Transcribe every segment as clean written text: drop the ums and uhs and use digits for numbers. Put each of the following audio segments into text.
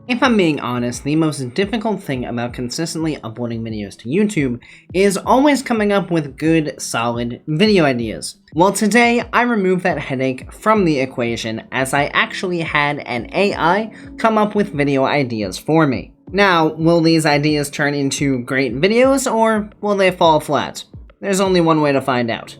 If I'm being honest, the most difficult thing about consistently uploading videos to YouTube is always coming up with good, solid video ideas. Well, today I removed that headache from the equation as I actually had an AI come up with video ideas for me. Now, will these ideas turn into great videos or will they fall flat? There's only one way to find out.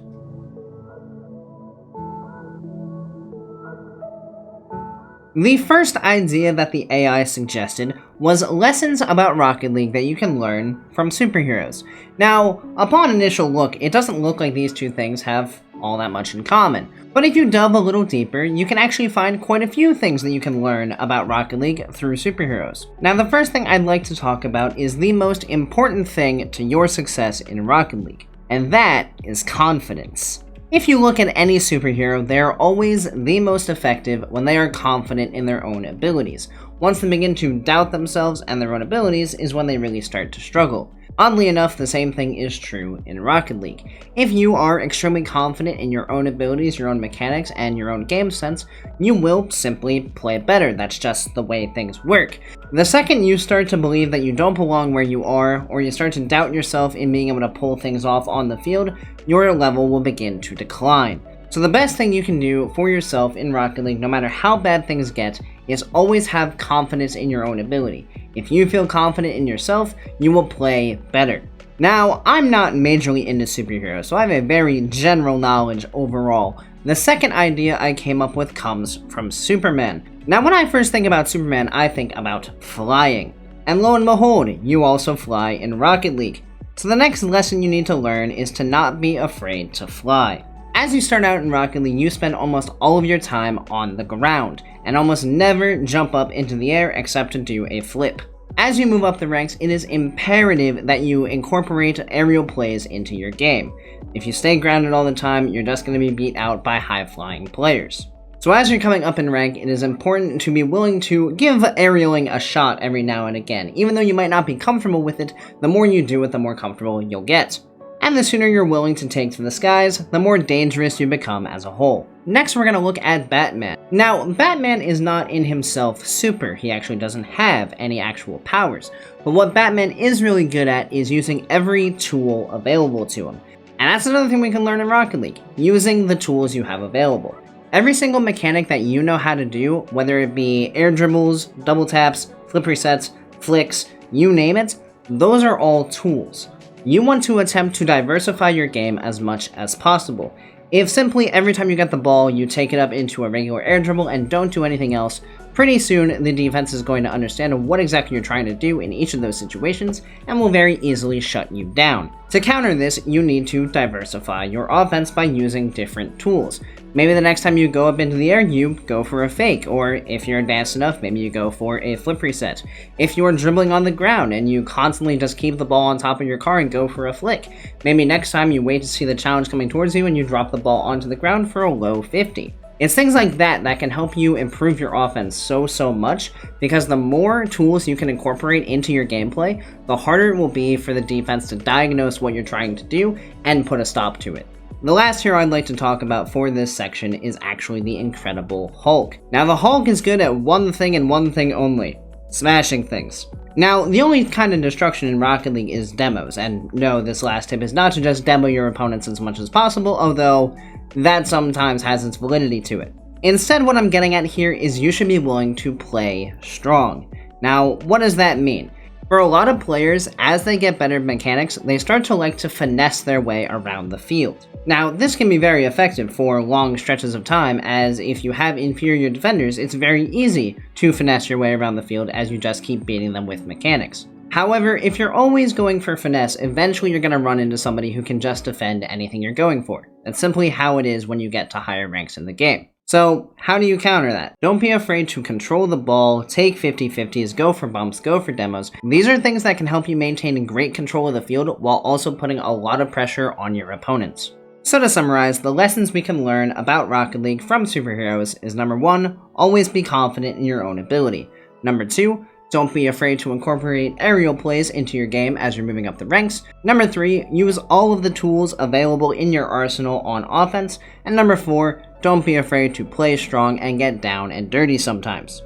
The first idea that the AI suggested was lessons about Rocket League that you can learn from superheroes. Now, upon initial look, it doesn't look like these two things have all that much in common. But if you delve a little deeper, you can actually find quite a few things that you can learn about Rocket League through superheroes. Now, the first thing I'd like to talk about is the most important thing to your success in Rocket League, and that is confidence. If you look at any superhero, they are always the most effective when they are confident in their own abilities. Once they begin to doubt themselves and their own abilities is when they really start to struggle. Oddly enough, the same thing is true in Rocket League. If you are extremely confident in your own abilities, your own mechanics, and your own game sense, you will simply play better. That's just the way things work. The second you start to believe that you don't belong where you are, or you start to doubt yourself in being able to pull things off on the field, your level will begin to decline. So the best thing you can do for yourself in Rocket League, no matter how bad things get, is always have confidence in your own ability. If you feel confident in yourself, you will play better. Now, I'm not majorly into superheroes, so I have a very general knowledge overall. The second idea I came up with comes from Superman. Now, when I first think about Superman, I think about flying. And lo and behold, you also fly in Rocket League. So the next lesson you need to learn is to not be afraid to fly. As you start out in Rocket League, you spend almost all of your time on the ground, and almost never jump up into the air except to do a flip. As you move up the ranks, it is imperative that you incorporate aerial plays into your game. If you stay grounded all the time, you're just going to be beat out by high-flying players. So as you're coming up in rank, it is important to be willing to give aerialing a shot every now and again. Even though you might not be comfortable with it, the more you do it, the more comfortable you'll get. And the sooner you're willing to take to the skies, the more dangerous you become as a whole. Next, we're going to look at Batman. Now, Batman is not in himself super. He actually doesn't have any actual powers. But what Batman is really good at is using every tool available to him. And that's another thing we can learn in Rocket League, using the tools you have available. Every single mechanic that you know how to do, whether it be air dribbles, double taps, flip resets, flicks, you name it, those are all tools. You want to attempt to diversify your game as much as possible. If simply every time you get the ball, you take it up into a regular air dribble and don't do anything else, pretty soon the defense is going to understand what exactly you're trying to do in each of those situations and will very easily shut you down. To counter this, you need to diversify your offense by using different tools. Maybe the next time you go up into the air, you go for a fake, or if you're advanced enough, maybe you go for a flip reset. If you're dribbling on the ground and you constantly just keep the ball on top of your car and go for a flick, maybe next time you wait to see the challenge coming towards you and you drop the ball onto the ground for a low 50. It's things like that that can help you improve your offense so much, because the more tools you can incorporate into your gameplay, the harder it will be for the defense to diagnose what you're trying to do and put a stop to it. The last hero I'd like to talk about for this section is actually the Incredible Hulk. Now, the Hulk is good at one thing and one thing only: smashing things. Now, the only kind of destruction in Rocket League is demos, and no, this last tip is not to just demo your opponents as much as possible, although that sometimes has its validity to it. Instead, what I'm getting at here is you should be willing to play strong. Now, what does that mean? For a lot of players, as they get better at mechanics, they start to like to finesse their way around the field. Now, this can be very effective for long stretches of time, as if you have inferior defenders, it's very easy to finesse your way around the field as you just keep beating them with mechanics. However, if you're always going for finesse, eventually you're going to run into somebody who can just defend anything you're going for. That's simply how it is when you get to higher ranks in the game. So, how do you counter that? Don't be afraid to control the ball, take 50-50s, go for bumps, go for demos. These are things that can help you maintain great control of the field while also putting a lot of pressure on your opponents. So to summarize, the lessons we can learn about Rocket League from superheroes is number 1, always be confident in your own ability. Number 2, don't be afraid to incorporate aerial plays into your game as you're moving up the ranks. Number 3, use all of the tools available in your arsenal on offense. And number 4, don't be afraid to play strong and get down and dirty sometimes.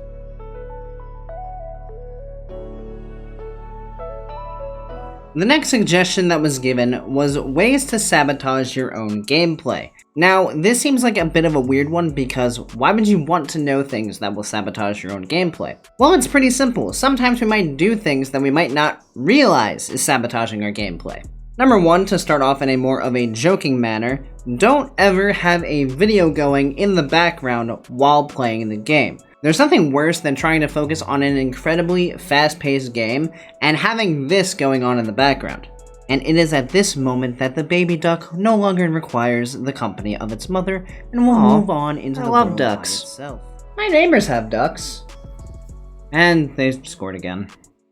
The next suggestion that was given was ways to sabotage your own gameplay. Now, this seems like a bit of a weird one because why would you want to know things that will sabotage your own gameplay? Well, it's pretty simple. Sometimes we might do things that we might not realize is sabotaging our gameplay. Number 1, to start off in a more of a joking manner, don't ever have a video going in the background while playing the game. There's nothing worse than trying to focus on an incredibly fast-paced game and having this going on in the background. And it is at this moment that the baby duck no longer requires the company of its mother and will move on into the world ducks. By itself. My neighbors have ducks. And they scored again.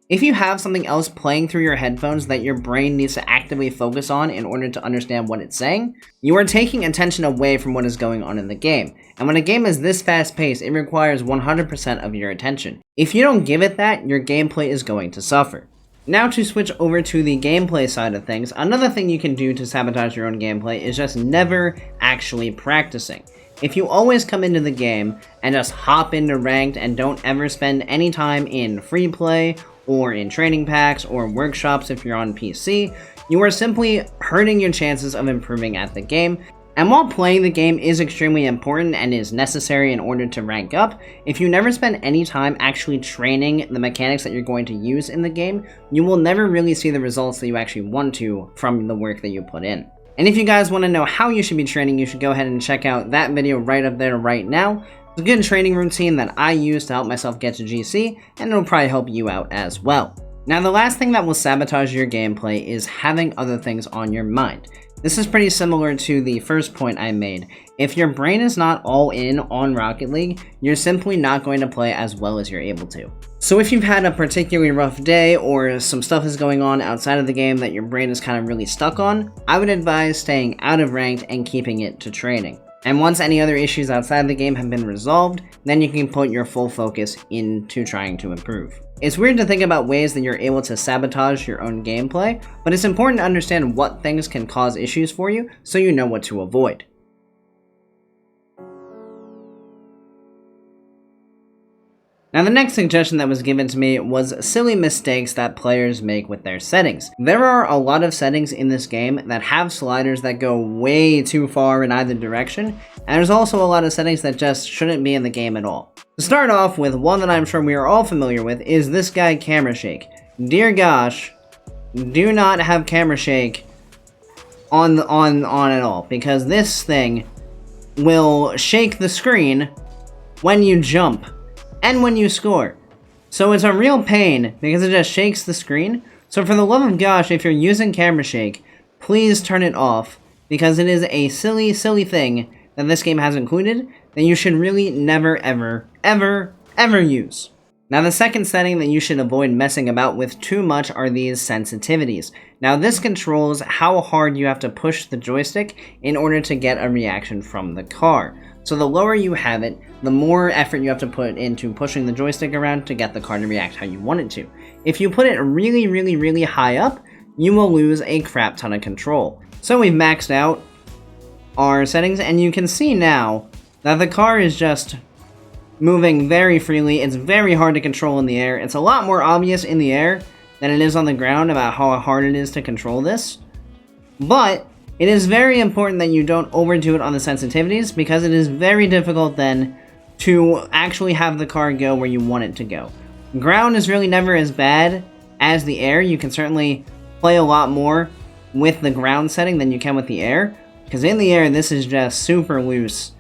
If you have something else playing through your headphones that your brain needs to actively focus on in order to understand what it's saying, you are taking attention away from what is going on in the game. And when a game is this fast-paced, it requires 100% of your attention. If you don't give it that, your gameplay is going to suffer. Now to switch over to the gameplay side of things, another thing you can do to sabotage your own gameplay is just never actually practicing. If you always come into the game and just hop into ranked and don't ever spend any time in free play or in training packs or workshops if you're on PC, you are simply hurting your chances of improving at the game. And while playing the game is extremely important and is necessary in order to rank up, if you never spend any time actually training the mechanics that you're going to use in the game, you will never really see the results that you actually want to from the work that you put in. And if you guys want to know how you should be training, you should go ahead and check out that video right up there right now. It's a good training routine that I use to help myself get to GC, and it'll probably help you out as well. Now, the last thing that will sabotage your gameplay is having other things on your mind. This is pretty similar to the first point I made. If your brain is not all in on Rocket League, you're simply not going to play as well as you're able to. So if you've had a particularly rough day or some stuff is going on outside of the game that your brain is kind of really stuck on, I would advise staying out of ranked and keeping it to training. And once any other issues outside the game have been resolved, then you can put your full focus into trying to improve. It's weird to think about ways that you're able to sabotage your own gameplay, but it's important to understand what things can cause issues for you so you know what to avoid. Now, the next suggestion that was given to me was silly mistakes that players make with their settings. There are a lot of settings in this game that have sliders that go way too far in either direction, and there's also a lot of settings that just shouldn't be in the game at all. To start off with, one that I'm sure we are all familiar with is this guy, Camera Shake. Dear gosh, do not have Camera Shake on at all, because this thing will shake the screen when you jump and when you score. So it's a real pain because it just shakes the screen. So for the love of gosh, if you're using Camera Shake, please turn it off, because it is a silly, silly thing that this game has included that you should really never, ever, ever, ever use. Now, the second setting that you should avoid messing about with too much are these sensitivities. Now, this controls how hard you have to push the joystick in order to get a reaction from the car. So the lower you have it, the more effort you have to put into pushing the joystick around to get the car to react how you want it to. If you put it really, really, really high up, you will lose a crap ton of control. So we've maxed out our settings, and you can see now that the car is just moving very freely. It's very hard to control in the air. It's a lot more obvious in the air than it is on the ground about how hard it is to control this. But it is very important that you don't overdo it on the sensitivities, because it is very difficult then to actually have the car go where you want it to go. Ground is really never as bad as the air. You can certainly play a lot more with the ground setting than you can with the air, because in the air this is just super loose,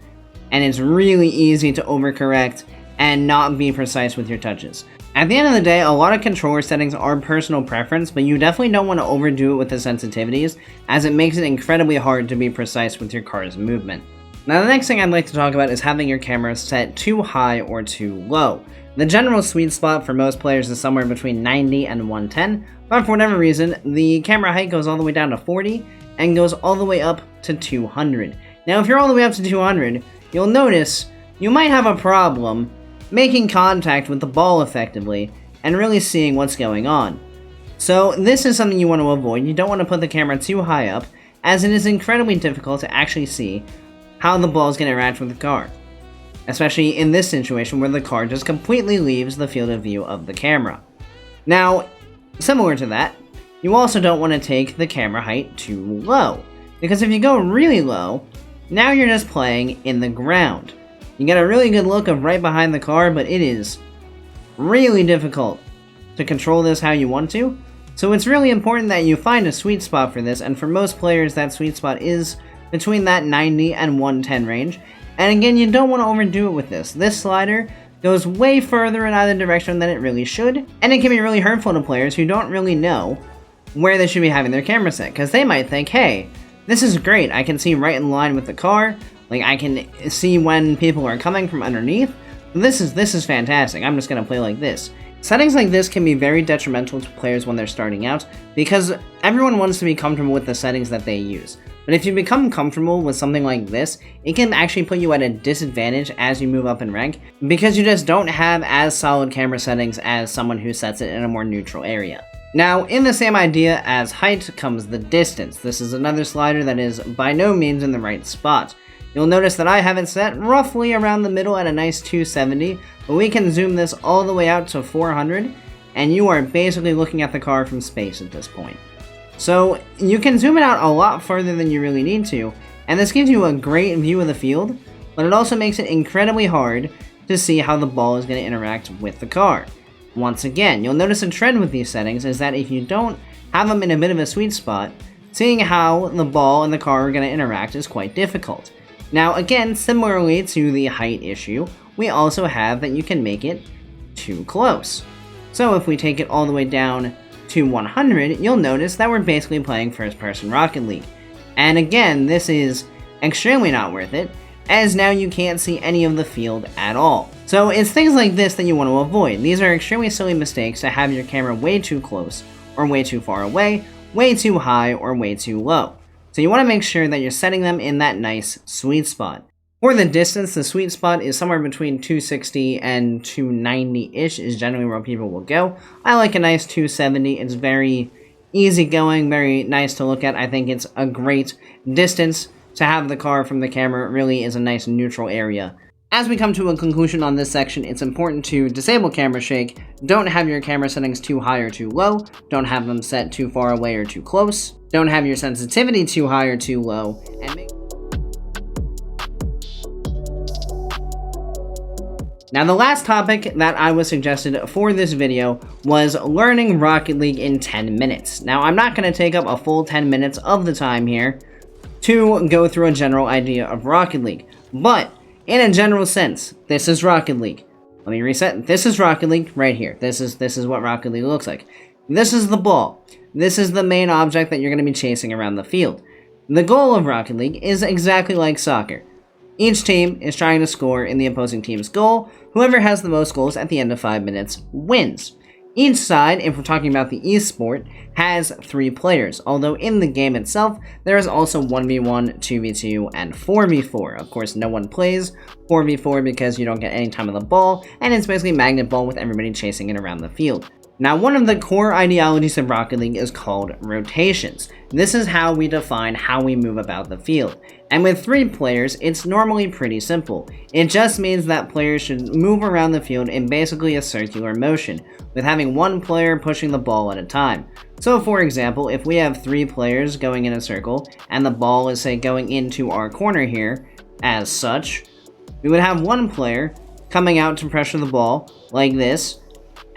and it's really easy to overcorrect and not be precise with your touches. At the end of the day, a lot of controller settings are personal preference, but you definitely don't want to overdo it with the sensitivities, as it makes it incredibly hard to be precise with your car's movement. Now, the next thing I'd like to talk about is having your camera set too high or too low. The general sweet spot for most players is somewhere between 90 and 110, but for whatever reason, the camera height goes all the way down to 40 and goes all the way up to 200. Now, if you're all the way up to 200, you'll notice you might have a problem making contact with the ball effectively and really seeing what's going on. So this is something you want to avoid. You don't want to put the camera too high up, as it is incredibly difficult to actually see how the ball is going to interact with the car, especially in this situation where the car just completely leaves the field of view of the camera. Now, similar to that, you also don't want to take the camera height too low, because if you go really low, now you're just playing in the ground. You get a really good look of right behind the car, but it is really difficult to control this how you want to. So it's really important that you find a sweet spot for this, and for most players that sweet spot is between that 90 and 110 range. And again, you don't want to overdo it with this. This slider goes way further in either direction than it really should, and it can be really hurtful to players who don't really know where they should be having their camera set, because they might think, hey, this is great, I can see right in line with the car, like I can see when people are coming from underneath, this is fantastic, I'm just going to play like this. Settings like this can be very detrimental to players when they're starting out, because everyone wants to be comfortable with the settings that they use. But if you become comfortable with something like this, it can actually put you at a disadvantage as you move up in rank, because you just don't have as solid camera settings as someone who sets it in a more neutral area. Now, in the same idea as height comes the distance. This is another slider that is by no means in the right spot. You'll notice that I have it set roughly around the middle at a nice 270, but we can zoom this all the way out to 400, and you are basically looking at the car from space at this point. So you can zoom it out a lot further than you really need to, and this gives you a great view of the field, but it also makes it incredibly hard to see how the ball is going to interact with the car. Once again, you'll notice a trend with these settings is that if you don't have them in a bit of a sweet spot, seeing how the ball and the car are going to interact is quite difficult. Now again, similarly to the height issue, we also have that you can make it too close. So if we take it all the way down to 100, you'll notice that we're basically playing first-person Rocket League. And again, this is extremely not worth it, as now you can't see any of the field at all. So it's things like this that you want to avoid. These are extremely silly mistakes to have your camera way too close, or way too far away, way too high, or way too low. So you want to make sure that you're setting them in that nice sweet spot. For the distance, the sweet spot is somewhere between 260 and 290-ish is generally where people will go. I like a nice 270. It's very easygoing, very nice to look at. I think it's a great distance to have the car from the camera. It really is a nice neutral area. As we come to a conclusion on this section, it's important to disable camera shake. Don't have your camera settings too high or too low. Don't have them set too far away or too close. Don't have your sensitivity too high or too low. And now, the last topic that I was suggested for this video was learning Rocket League in 10 minutes. Now, I'm not going to take up a full 10 minutes of the time here to go through a general idea of Rocket League, but in a general sense, this is Rocket League. Let me reset. This is Rocket League right here. This is what Rocket League looks like. This is the ball. This is the main object that you're going to be chasing around the field. The goal of Rocket League is exactly like soccer. Each team is trying to score in the opposing team's goal. Whoever has the most goals at the end of 5 minutes wins. Each side, if we're talking about the esport, has 3 players, although in the game itself, there is also 1v1, 2v2, and 4v4. Of course, no one plays 4v4 because you don't get any time on the ball, and it's basically magnet ball with everybody chasing it around the field. Now, one of the core ideologies of Rocket League is called rotations. This is how we define how we move about the field. And with 3 players, it's normally pretty simple. It just means that players should move around the field in basically a circular motion, with having 1 player pushing the ball at a time. So for example, if we have 3 players going in a circle, and the ball is, say, going into our corner here, as such, we would have 1 player coming out to pressure the ball, like this,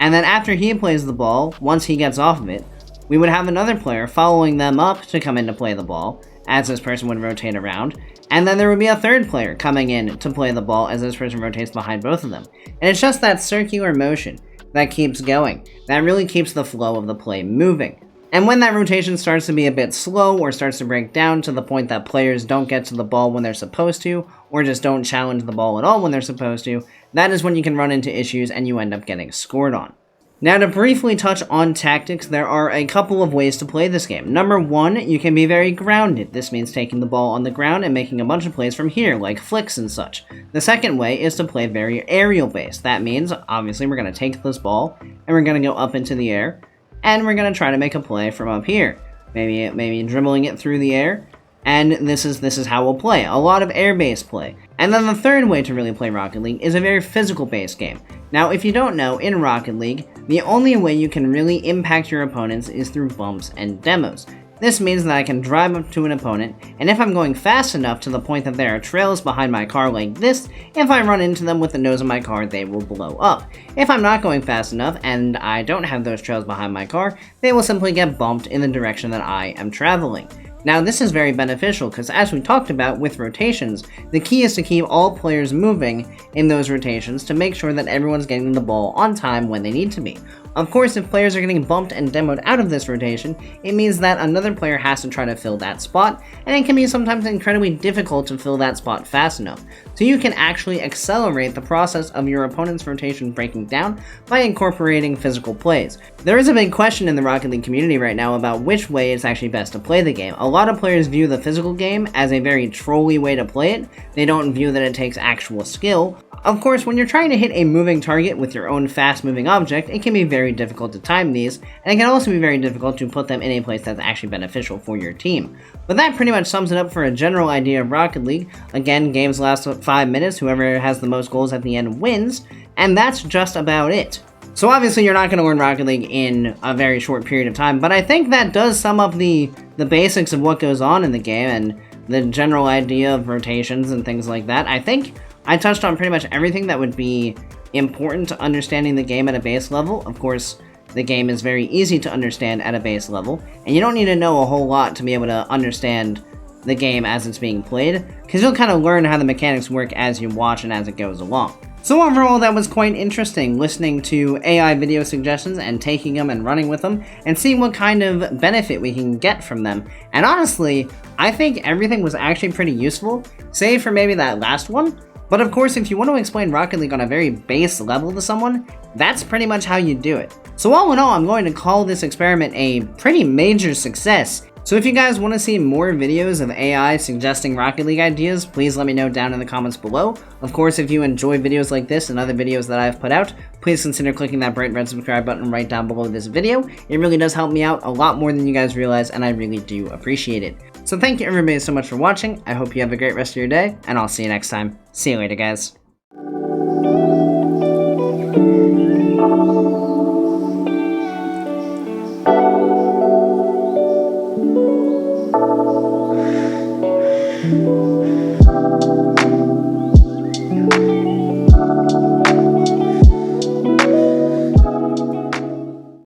and then after he plays the ball, once he gets off of it, we would have another player following them up to come in to play the ball, as this person would rotate around, and then there would be a 3rd player coming in to play the ball as this person rotates behind both of them. And it's just that circular motion that keeps going, that really keeps the flow of the play moving. And when that rotation starts to be a bit slow or starts to break down to the point that players don't get to the ball when they're supposed to, or just don't challenge the ball at all when they're supposed to, that is when you can run into issues and you end up getting scored on. Now, to briefly touch on tactics, there are a couple of ways to play this game. Number 1, you can be very grounded. This means taking the ball on the ground and making a bunch of plays from here, like flicks and such. The second way is to play very aerial-based. That means, obviously, we're going to take this ball, and we're going to go up into the air, and we're going to try to make a play from up here. Maybe dribbling it through the air, and this is how we'll play. A lot of air-based play. And then the third way to really play Rocket League is a very physical-based game. Now, if you don't know, in Rocket League, The only way you can really impact your opponents is through bumps and demos. This means that I can drive up to an opponent, and if I'm going fast enough to the point that there are trails behind my car like this, if I run into them with the nose of my car, they will blow up. If I'm not going fast enough, and I don't have those trails behind my car, they will simply get bumped in the direction that I am traveling. Now this is very beneficial because, as we talked about with rotations, the key is to keep all players moving in those rotations to make sure that everyone's getting the ball on time when they need to be. Of course, if players are getting bumped and demoed out of this rotation, it means that another player has to try to fill that spot, and it can be sometimes incredibly difficult to fill that spot fast enough. So you can actually accelerate the process of your opponent's rotation breaking down by incorporating physical plays. There is a big question in the Rocket League community right now about which way is actually best to play the game. A lot of players view the physical game as a very trolly way to play it. They don't view that it takes actual skill. Of course, when you're trying to hit a moving target with your own fast-moving object, it can be very difficult to time these, and it can also be very difficult to put them in a place that's actually beneficial for your team. But that pretty much sums it up for a general idea of Rocket League. Again, games last 5 minutes, whoever has the most goals at the end wins, and that's just about it. So obviously you're not going to learn Rocket League in a very short period of time, but I think that does sum up the basics of what goes on in the game and the general idea of rotations and things like that. I think I touched on pretty much everything that would be important to understanding the game at a base level. Of course, the game is very easy to understand at a base level, and you don't need to know a whole lot to be able to understand the game as it's being played, because you'll kind of learn how the mechanics work as you watch and as it goes along. So overall, that was quite interesting, listening to AI video suggestions and taking them and running with them, and seeing what kind of benefit we can get from them. And honestly, I think everything was actually pretty useful, save for maybe that last one. But of course, if you want to explain Rocket League on a very base level to someone, that's pretty much how you do it. So all in all, I'm going to call this experiment a pretty major success. So if you guys want to see more videos of AI suggesting Rocket League ideas, please let me know down in the comments below. Of course, if you enjoy videos like this and other videos that I've put out, please consider clicking that bright red subscribe button right down below this video. It really does help me out a lot more than you guys realize, and I really do appreciate it. So thank you everybody so much for watching. I hope you have a great rest of your day, and I'll see you next time. See you later, guys.